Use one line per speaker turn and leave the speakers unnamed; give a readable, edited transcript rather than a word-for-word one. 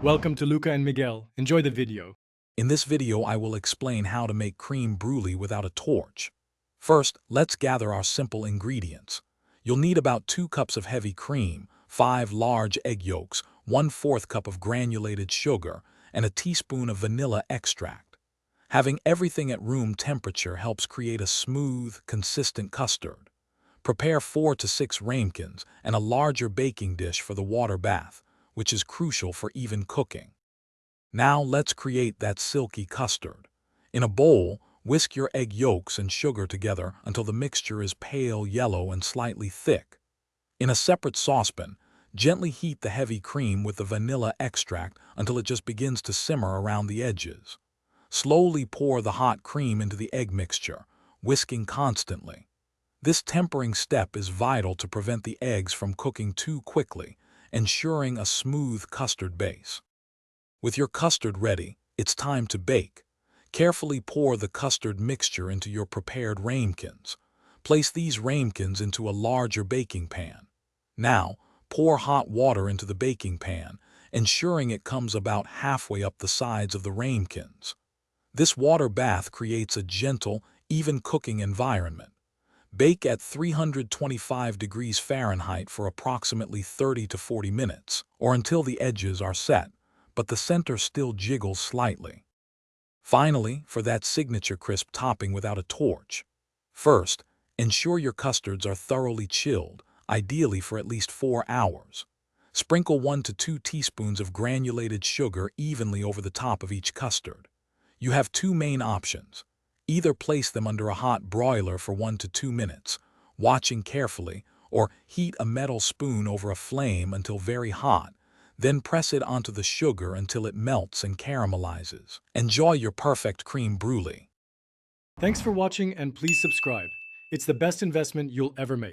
Welcome to Luca and Miguel. Enjoy the video.
In this video, I will explain how to make crème brûlée without a torch. First, let's gather our simple ingredients. You'll need about 2 cups of heavy cream, 5 large egg yolks, 1/4 cup of granulated sugar, and a teaspoon of vanilla extract. Having everything at room temperature helps create a smooth, consistent custard. Prepare 4 to 6 ramekins and a larger baking dish for the water bath, which is crucial for even cooking. Now let's create that silky custard. In a bowl, whisk your egg yolks and sugar together until the mixture is pale yellow and slightly thick. In a separate saucepan, gently heat the heavy cream with the vanilla extract until it just begins to simmer around the edges. Slowly pour the hot cream into the egg mixture, whisking constantly. This tempering step is vital to prevent the eggs from cooking too quickly, ensuring a smooth custard base. With your custard ready, it's time to bake. Carefully pour the custard mixture into your prepared ramekins. Place these ramekins into a larger baking pan. Now, pour hot water into the baking pan, ensuring it comes about halfway up the sides of the ramekins. This water bath creates a gentle, even cooking environment. Bake at 325 degrees Fahrenheit for approximately 30 to 40 minutes, or until the edges are set, but the center still jiggles slightly. Finally, for that signature crisp topping without a torch. First, ensure your custards are thoroughly chilled, ideally for at least 4 hours. Sprinkle 1 to 2 teaspoons of granulated sugar evenly over the top of each custard. You have 2 main options. Either place them under a hot broiler for 1 to 2 minutes, watching carefully, or heat a metal spoon over a flame until very hot. Then press it onto the sugar until it melts and caramelizes. Enjoy your perfect crème brûlée.
Thanks for watching and please subscribe. It's the best investment you'll ever make.